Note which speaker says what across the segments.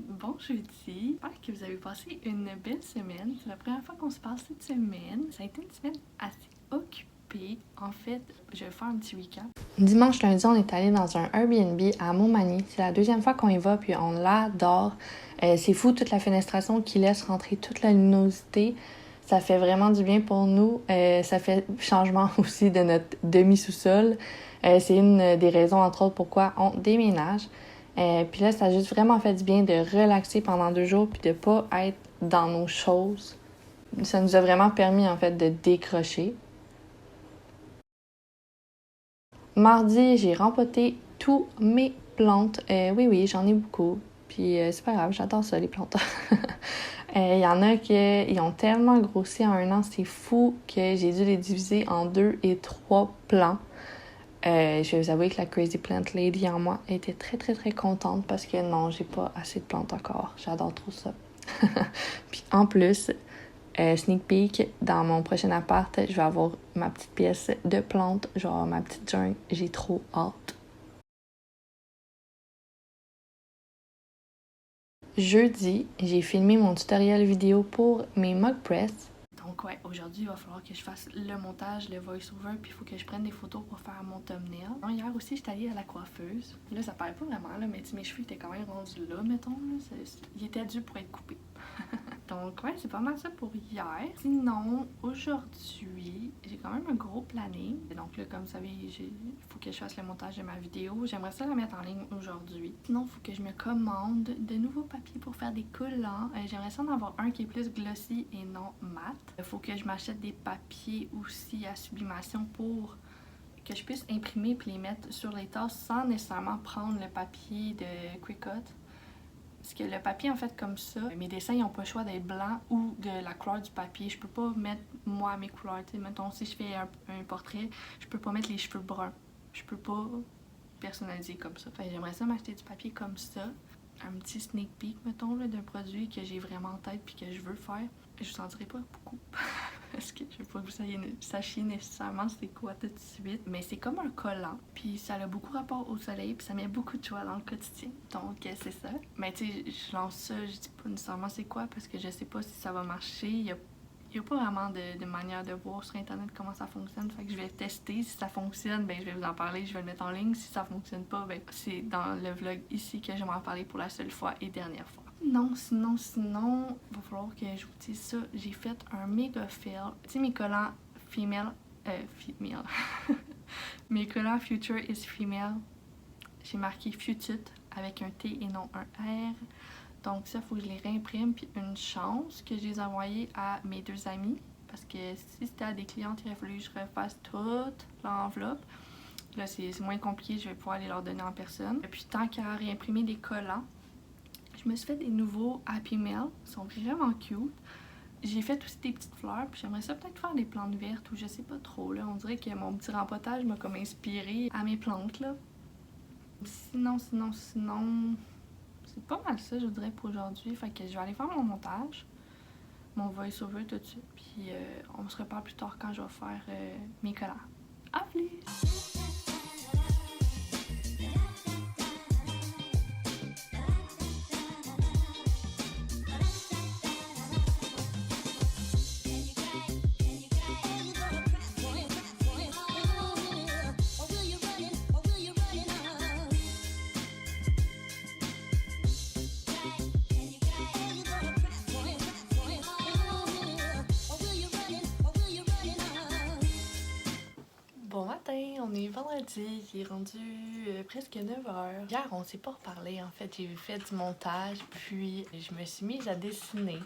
Speaker 1: Bon jeudi, j'espère que vous avez passé une belle semaine. C'est la première fois qu'on se parle cette semaine. Ça a été une semaine assez occupée. En fait, je vais faire un petit recap. Dimanche, lundi, on est allé dans un Airbnb à Montmagny. C'est la deuxième fois qu'on y va, puis on l'adore. C'est fou, toute la fenestration qui laisse rentrer toute la luminosité. Ça fait vraiment du bien pour nous. Ça fait changement aussi de notre demi-sous-sol. C'est une des raisons, entre autres, pourquoi on déménage. Puis là, ça a juste vraiment fait du bien de relaxer pendant 2 jours puis de pas être dans nos choses. Ça nous a vraiment permis, en fait, de décrocher. Mardi, j'ai rempoté tous mes plantes. Oui, j'en ai beaucoup. Puis c'est pas grave, j'adore ça, les plantes. Il y en a qui ont tellement grossi en 1 an, c'est fou que j'ai dû les diviser en 2 et 3 plants. Je vais vous avouer que la Crazy Plant Lady en moi était très, très, très contente parce que non, j'ai pas assez de plantes encore. J'adore trop ça. Puis en plus, sneak peek, dans mon prochain appart, je vais avoir ma petite pièce de plantes, genre ma petite jungle. J'ai trop hâte. Jeudi, j'ai filmé mon tutoriel vidéo pour mes mug press. Donc ouais, aujourd'hui, il va falloir que je fasse le montage, le voice-over, puis il faut que je prenne des photos pour faire mon thumbnail. Hier aussi, j'étais allée à la coiffeuse. Là, ça paraît pas vraiment, là, mais mes cheveux étaient quand même rendus là, mettons. Là. Ils étaient durs pour être coupés. Donc ouais, c'est pas mal ça pour hier. Sinon, aujourd'hui, j'ai quand même un gros planning. Donc là, comme vous savez, il faut que je fasse le montage de ma vidéo. J'aimerais ça la mettre en ligne aujourd'hui. Sinon, il faut que je me commande de nouveaux papiers pour faire des collants. J'aimerais ça en avoir un qui est plus glossy et non mat. Il faut que je m'achète des papiers aussi à sublimation pour que je puisse imprimer puis les mettre sur les tasses sans nécessairement prendre le papier de Cricut. Parce que le papier, en fait, comme ça, mes dessins, ils n'ont pas le choix d'être blancs ou de la couleur du papier. Je peux pas mettre, moi, mes couleurs. T'sais, mettons, si je fais un portrait, je peux pas mettre les cheveux bruns. Je peux pas personnaliser comme ça. Fait que j'aimerais ça m'acheter du papier comme ça. Un petit sneak peek, mettons, d'un produit que j'ai vraiment en tête puis que je veux faire. Je vous en dirai pas beaucoup. Parce que je veux pas que vous sachiez nécessairement c'est quoi tout de suite. Mais c'est comme un collant. Puis ça a beaucoup rapport au soleil. Puis ça met beaucoup de joie dans le quotidien. Donc c'est ça. Mais tu sais, je lance ça. Je dis pas nécessairement c'est quoi. Parce que je sais pas si ça va marcher. Il y a pas vraiment de manière de voir sur internet comment ça fonctionne. Fait que je vais tester. Si ça fonctionne, ben je vais vous en parler. Je vais le mettre en ligne. Si ça fonctionne pas, ben c'est dans le vlog ici que je vais en parler pour la seule fois et dernière fois. Sinon, il va falloir que je vous dise ça. J'ai fait un méga fail. Tu sais, mes collants female. Mes collants future is female. J'ai marqué future avec un T et non un R. Donc ça, il faut que je les réimprime. Puis une chance que je les ai envoyés à mes 2 amis. Parce que si c'était à des clientes, il aurait fallu que je refasse toute l'enveloppe. Là, c'est moins compliqué. Je vais pouvoir les leur donner en personne. Et puis tant qu'à réimprimer des collants, je me suis fait des nouveaux Happy Mail. Ils sont vraiment cute. J'ai fait aussi des petites fleurs. Puis j'aimerais ça peut-être faire des plantes vertes ou je sais pas trop. Là. On dirait que mon petit rempotage m'a comme inspiré à mes plantes. Là. Sinon, c'est pas mal ça, je dirais, pour aujourd'hui. Fait que je vais aller faire mon montage, mon voice-over tout de suite. Puis on se reparle plus tard quand je vais faire mes collants. À plus! Bon matin, on est vendredi, il est rendu presque 9h. Hier, on s'est pas reparlé en fait, j'ai fait du montage, puis je me suis mise à dessiner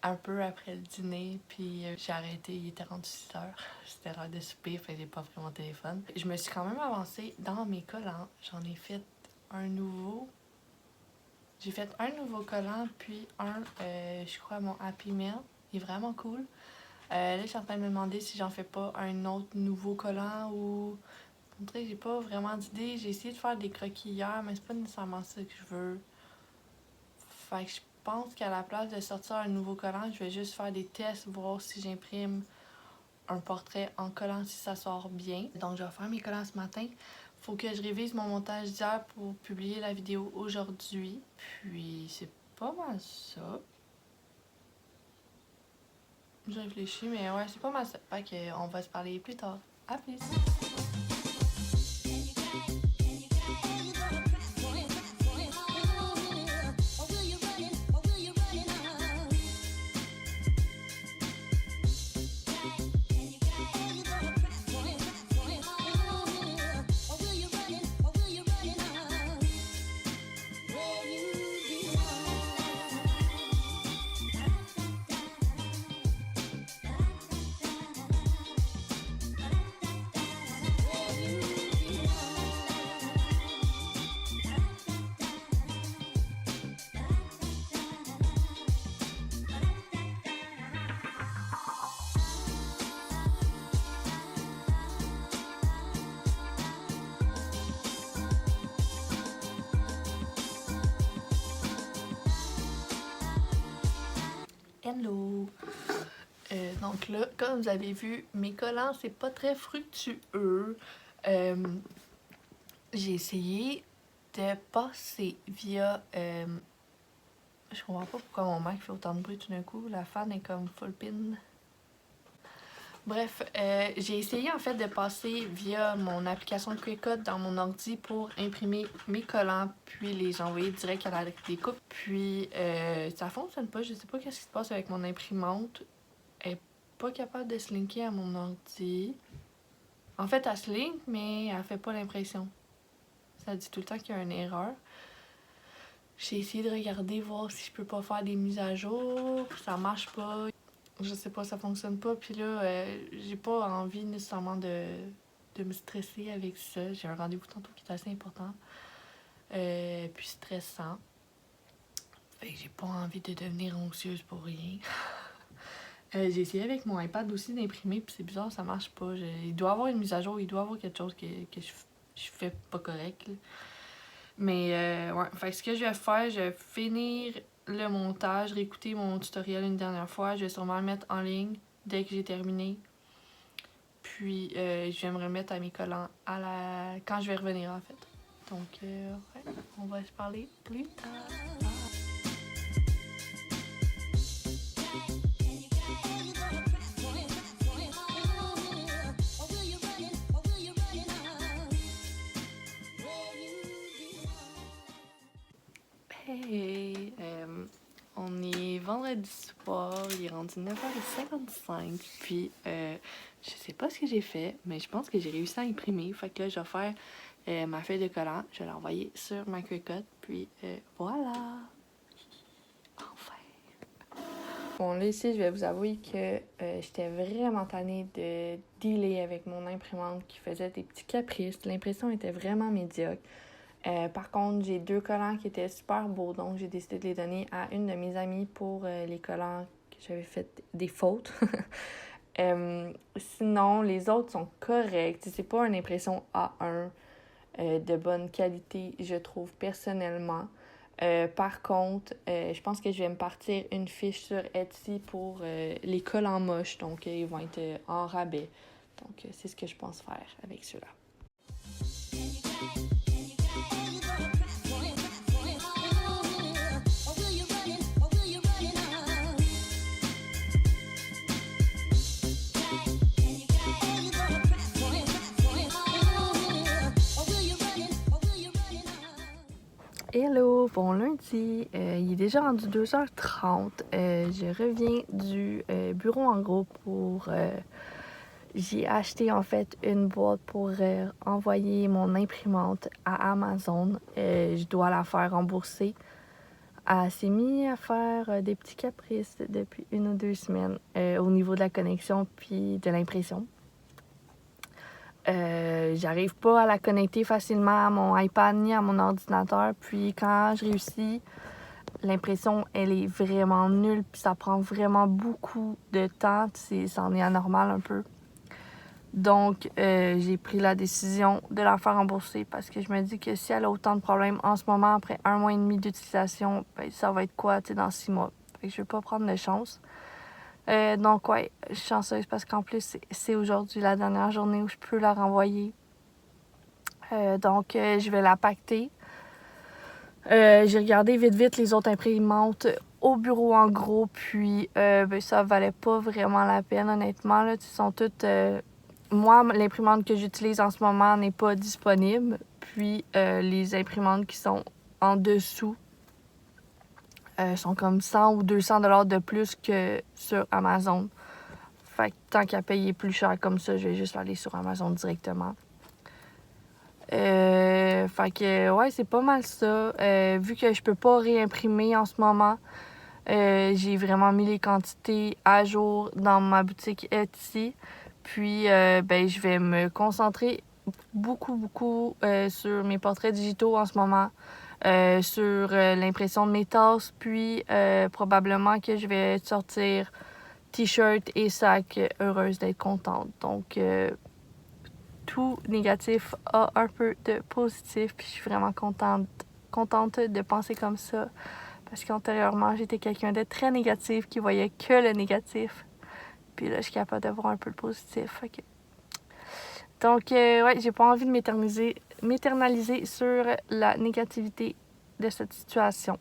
Speaker 1: un peu après le dîner, puis j'ai arrêté, il était rendu 6h. C'était l'heure de souper, fait que j'ai pas pris mon téléphone. Je me suis quand même avancée dans mes collants, j'en ai fait un nouveau. J'ai fait un nouveau collant, puis je crois, mon Happy Mail. Il est vraiment cool. Là, je suis en train de me demander si j'en fais pas un autre nouveau collant ou... On dirait que j'ai pas vraiment d'idée. J'ai essayé de faire des croquis hier, mais c'est pas nécessairement ça que je veux. Fait que je pense qu'à la place de sortir un nouveau collant, je vais juste faire des tests, voir si j'imprime un portrait en collant si ça sort bien. Donc je vais faire mes collants ce matin. Faut que je révise mon montage d'hier pour publier la vidéo aujourd'hui. Puis c'est pas mal ça. Je réfléchis, mais ouais, c'est pas mal ça. Fait qu'on va se parler plus tard. À plus! Hello! Donc là, comme vous avez vu, mes collants, c'est pas très fructueux. J'ai essayé de passer via... je comprends pas pourquoi mon Mac fait autant de bruit tout d'un coup. La fan est comme full pin. Bref, j'ai essayé en fait de passer via mon application de Quickcut dans mon ordi pour imprimer mes collants puis les envoyer direct à la découpe. Puis ça fonctionne pas, je sais pas qu'est-ce qui se passe avec mon imprimante. Elle est pas capable de se linker à mon ordi. En fait, elle se link, mais elle fait pas l'impression. Ça dit tout le temps qu'il y a une erreur. J'ai essayé de regarder, voir si je peux pas faire des mises à jour. Ça marche pas. Je sais pas, ça fonctionne pas. Puis là, j'ai pas envie nécessairement de me stresser avec ça. J'ai un rendez-vous tantôt qui est assez important. Puis stressant. Fait que j'ai pas envie de devenir anxieuse pour rien. J'ai essayé avec mon iPad aussi d'imprimer, puis c'est bizarre, ça marche pas. Il doit y avoir une mise à jour, il doit y avoir quelque chose que je fais pas correct. Là. Mais ouais, fait que ce que je vais faire, je vais finir le montage, réécouter mon tutoriel une dernière fois. Je vais sûrement le mettre en ligne dès que j'ai terminé. Puis je vais me remettre à mes collants quand je vais revenir en fait. Donc ouais, on va se parler plus tard. Hey, on est vendredi soir, il est rendu 9h55, puis je sais pas ce que j'ai fait, mais je pense que j'ai réussi à imprimer. Fait que là, je vais faire ma feuille de collant, je vais l'envoyer sur ma Quickcut, puis voilà! Enfin! Bon, là, ici, je vais vous avouer que j'étais vraiment tannée de dealer avec mon imprimante qui faisait des petits caprices. L'impression était vraiment médiocre. Par contre, j'ai 2 collants qui étaient super beaux, donc j'ai décidé de les donner à une de mes amies pour les collants que j'avais fait des fautes. Sinon, les autres sont corrects. C'est pas une impression A1 de bonne qualité, je trouve, personnellement. Par contre, je pense que je vais me partir une fiche sur Etsy pour les collants moches, donc ils vont être en rabais. Donc, c'est ce que je pense faire avec ceux-là. Hello, bon lundi, il est déjà rendu 2h30, je reviens du bureau en gros pour... j'ai acheté en fait une boîte pour envoyer mon imprimante à Amazon, je dois la faire rembourser. Elle s'est mise à faire des petits caprices depuis 1 ou 2 semaines au niveau de la connexion puis de l'impression. J'arrive pas à la connecter facilement à mon iPad ni à mon ordinateur. Puis quand je réussis, l'impression, elle est vraiment nulle. Puis ça prend vraiment beaucoup de temps. C'en est anormal un peu. Donc, j'ai pris la décision de la faire rembourser parce que je me dis que si elle a autant de problèmes en ce moment, après 1 mois et demi d'utilisation, ben, ça va être quoi, dans 6 mois. Fait que je vais pas prendre de chance. Donc ouais, je suis chanceuse parce qu'en plus, c'est aujourd'hui la dernière journée où je peux la renvoyer. Donc, je vais la pacter. J'ai regardé vite les autres imprimantes au bureau en gros, puis ça valait pas vraiment la peine, honnêtement. Là, sont toutes... moi, l'imprimante que j'utilise en ce moment n'est pas disponible, puis les imprimantes qui sont en dessous sont comme 100 ou 200 $ de plus que sur Amazon. Fait que tant qu'à payer plus cher comme ça, je vais juste aller sur Amazon directement. Fait que ouais, c'est pas mal ça. Vu que je peux pas réimprimer en ce moment, j'ai vraiment mis les quantités à jour dans ma boutique Etsy. Puis je vais me concentrer beaucoup sur mes portraits digitaux en ce moment. Sur l'impression de mes tasses. Puis probablement que je vais sortir t-shirt et sac. Heureuse d'être contente. Donc tout négatif a un peu de positif, puis je suis vraiment contente de penser comme ça, parce qu'antérieurement, j'étais quelqu'un de très négatif qui voyait que le négatif, puis là, je suis capable de voir un peu le positif. Okay. Donc, j'ai pas envie de m'éternaliser sur la négativité de cette situation.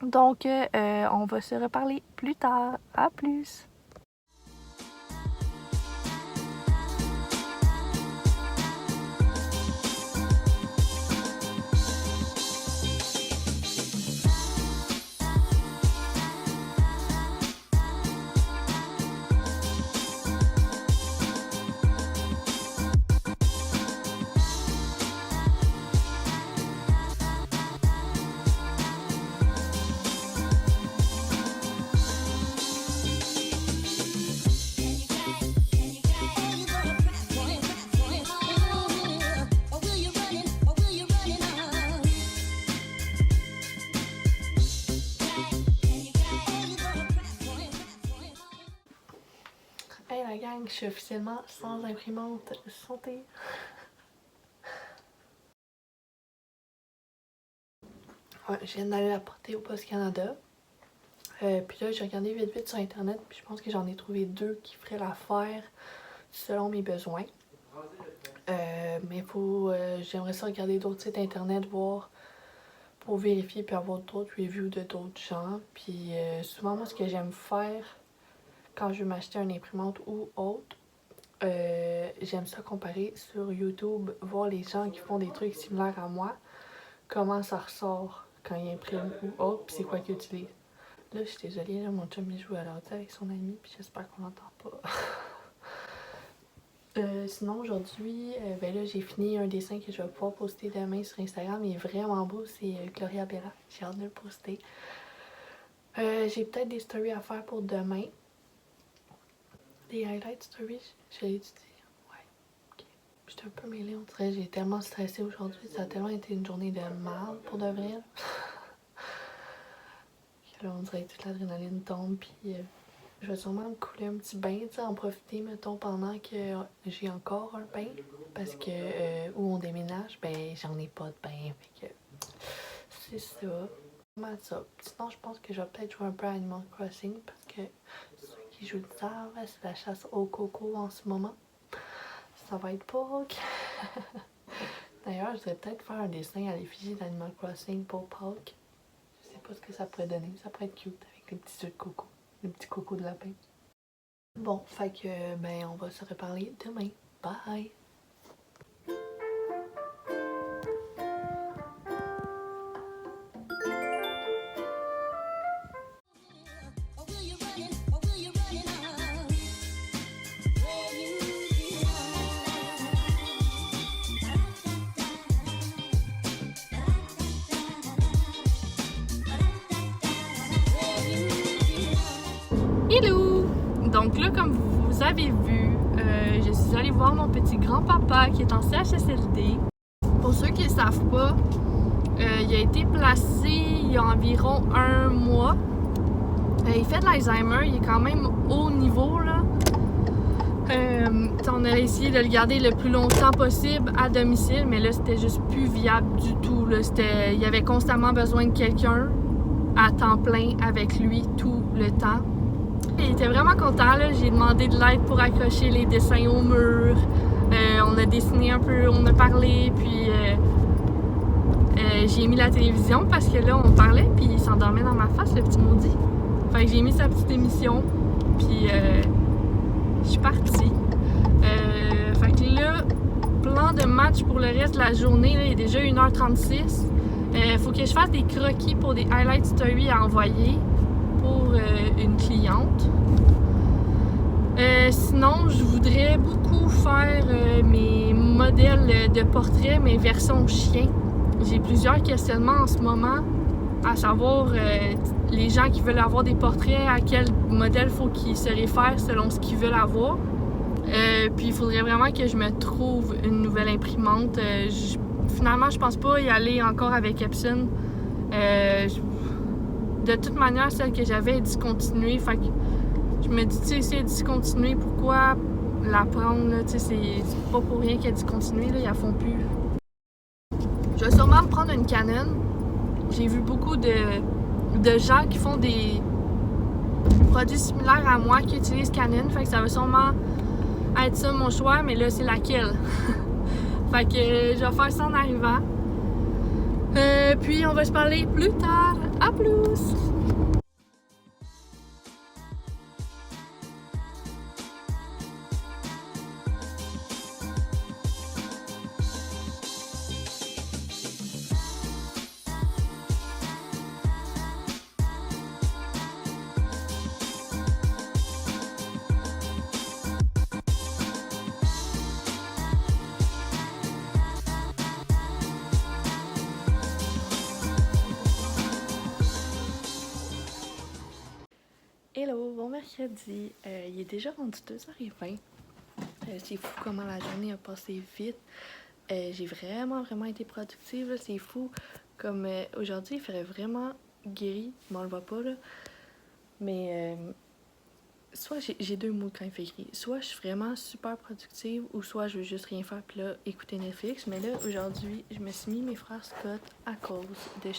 Speaker 1: Donc, on va se reparler plus tard. À plus! Hey la gang, je suis officiellement sans imprimante. Santé! Ouais, je viens d'aller la porter au Poste Canada. Puis là, j'ai regardé vite sur internet, puis je pense que j'en ai trouvé 2 qui feraient l'affaire selon mes besoins. Mais j'aimerais ça regarder d'autres sites internet, voir pour vérifier puis avoir d'autres reviews de d'autres gens. Puis souvent, moi, ce que j'aime faire quand je veux m'acheter une imprimante ou autre, j'aime ça comparer sur YouTube, voir les gens qui font des trucs similaires à moi, comment ça ressort quand ils impriment ou autre, puis c'est quoi qu'ils utilisent. Là, je suis désolée, là, mon chum il joue à l'ordi avec son ami, puis j'espère qu'on l'entend pas. Sinon, aujourd'hui, là, j'ai fini un dessin que je vais pouvoir poster demain sur Instagram. Il est vraiment beau, c'est Gloria Bella. J'ai hâte de le poster. J'ai peut-être des stories à faire pour demain. Des highlight stories, je l'ai dit. Ouais, ok. J'étais un peu mêlée, on dirait. J'ai tellement stressé aujourd'hui. Ça a tellement été une journée de mal pour de vrai. Là, on dirait que toute l'adrénaline tombe, puis je vais sûrement me couler un petit bain, tu sais, en profiter, mettons, pendant que j'ai encore un bain, parce que où on déménage, ben j'en ai pas de bain, fait que c'est ça. Comment ça? Sinon, je pense que je vais peut-être jouer un peu à Animal Crossing, parce que ceux qui jouent le savent, c'est la chasse au coco en ce moment. Ça va être Pâques. D'ailleurs, je devrais peut-être faire un dessin à l'effigie d'Animal Crossing pour Pâques. Je sais pas ce que ça pourrait donner, ça pourrait être cute avec les petits œufs de coco, les petits cocos de lapin. Bon, fait que, on va se reparler demain. Bye! Hello! Donc là, comme vous avez vu, je suis allée voir mon petit grand-papa qui est en CHSLD. Pour ceux qui ne savent pas, il a été placé il y a environ 1 mois. Il fait de l'Alzheimer, il est quand même haut niveau, là. On a essayé de le garder le plus longtemps possible à domicile, mais là, c'était juste plus viable du tout. Là. Il y avait constamment besoin de quelqu'un à temps plein avec lui tout le temps. Il était vraiment content, là. J'ai demandé de l'aide pour accrocher les dessins au mur. On a dessiné un peu, on a parlé, puis j'ai mis la télévision parce que là, on parlait, puis il s'endormait dans ma face, le petit maudit. Fait que j'ai mis sa petite émission, puis je suis partie. Fait que là, plan de match pour le reste de la journée, là, il est déjà 1h36. Faut que je fasse des croquis pour des highlight stories à envoyer pour une cliente. Sinon, je voudrais beaucoup faire mes modèles de portraits, mais version chien. J'ai plusieurs questionnements en ce moment, à savoir les gens qui veulent avoir des portraits, à quel modèle faut qu'ils se réfèrent selon ce qu'ils veulent avoir. Puis il faudrait vraiment que je me trouve une nouvelle imprimante. Finalement, je pense pas y aller encore avec Epson. De toute manière, celle que j'avais est discontinuée. Fait que je me dis, tu sais, si elle est discontinuée, pourquoi la prendre? Là? Tu sais, c'est pas pour rien qu'elle est discontinuée, là, ils la font plus. Je vais sûrement me prendre une Canon. J'ai vu beaucoup de gens qui font des produits similaires à moi qui utilisent Canon. Fait que ça va sûrement être ça mon choix, mais là, c'est laquelle? Fait que je vais faire ça en arrivant. Puis on va se parler plus tard. À plus! Hello, bon mercredi. Il est déjà rendu 2h20. C'est fou comment la journée a passé vite. J'ai vraiment été productive. C'est fou. Comme aujourd'hui, il ferait vraiment gris. Bon, on le voit pas là. Mais soit j'ai deux moods quand il fait gris. Soit je suis vraiment super productive ou soit je veux juste rien faire puis là écouter Netflix. Mais là, aujourd'hui, je me suis mis mes frères Scott à cause de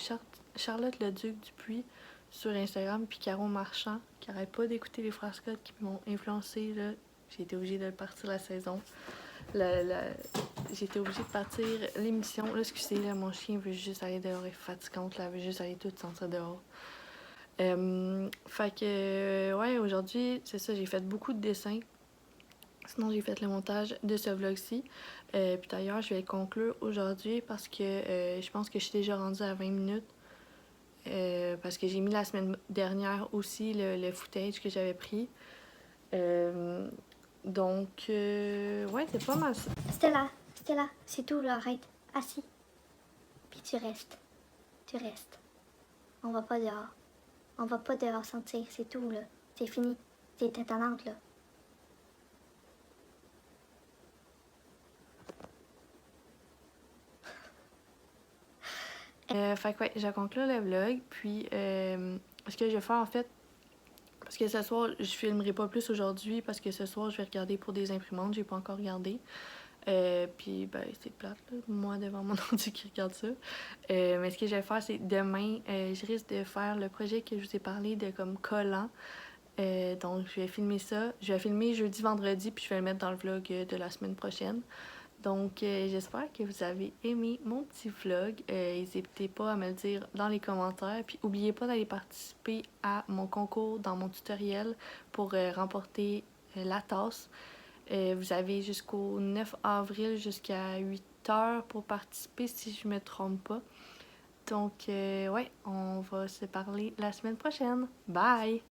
Speaker 1: Charlotte Leduc-Dupuis sur Instagram puis Caro Marchand qui arrête pas d'écouter les frères Scott qui m'ont influencé là. J'ai été obligée de partir la saison. J'ai été obligée de partir l'émission. Là, excusez, là, mon chien veut juste aller dehors, elle est fatigante, là, elle veut juste aller tout sentir dehors. Fait que, ouais, aujourd'hui, c'est ça, j'ai fait beaucoup de dessins. Sinon, j'ai fait le montage de ce vlog-ci. Puis d'ailleurs, je vais conclure aujourd'hui parce que je pense que je suis déjà rendue à 20 minutes. Parce que j'ai mis la semaine dernière aussi le footage que j'avais pris. Donc, ouais, c'est pas mal ça.
Speaker 2: Stella, c'est tout là, arrête. Assis. Puis tu restes. On va pas dehors. On va pas dehors sentir, c'est tout là. C'est fini. T'es étonnante là.
Speaker 1: Fait que ouais, je conclure le vlog. Puis, ce que je vais faire en fait, parce que ce soir, je filmerai pas plus aujourd'hui parce que ce soir, je vais regarder pour des imprimantes. J'ai pas encore regardé. Puis, ben, c'est plate, là, moi devant mon ordi qui regarde ça. Mais ce que je vais faire, c'est demain, je risque de faire le projet que je vous ai parlé de comme collant. Donc, je vais filmer ça. Je vais filmer jeudi, vendredi, puis je vais le mettre dans le vlog de la semaine prochaine. Donc, j'espère que vous avez aimé mon petit vlog. N'hésitez pas à me le dire dans les commentaires. Puis, n'oubliez pas d'aller participer à mon concours dans mon tutoriel pour remporter la tasse. Vous avez jusqu'au 9 avril, jusqu'à 8h pour participer, si je me trompe pas. Donc, ouais, on va se parler la semaine prochaine. Bye!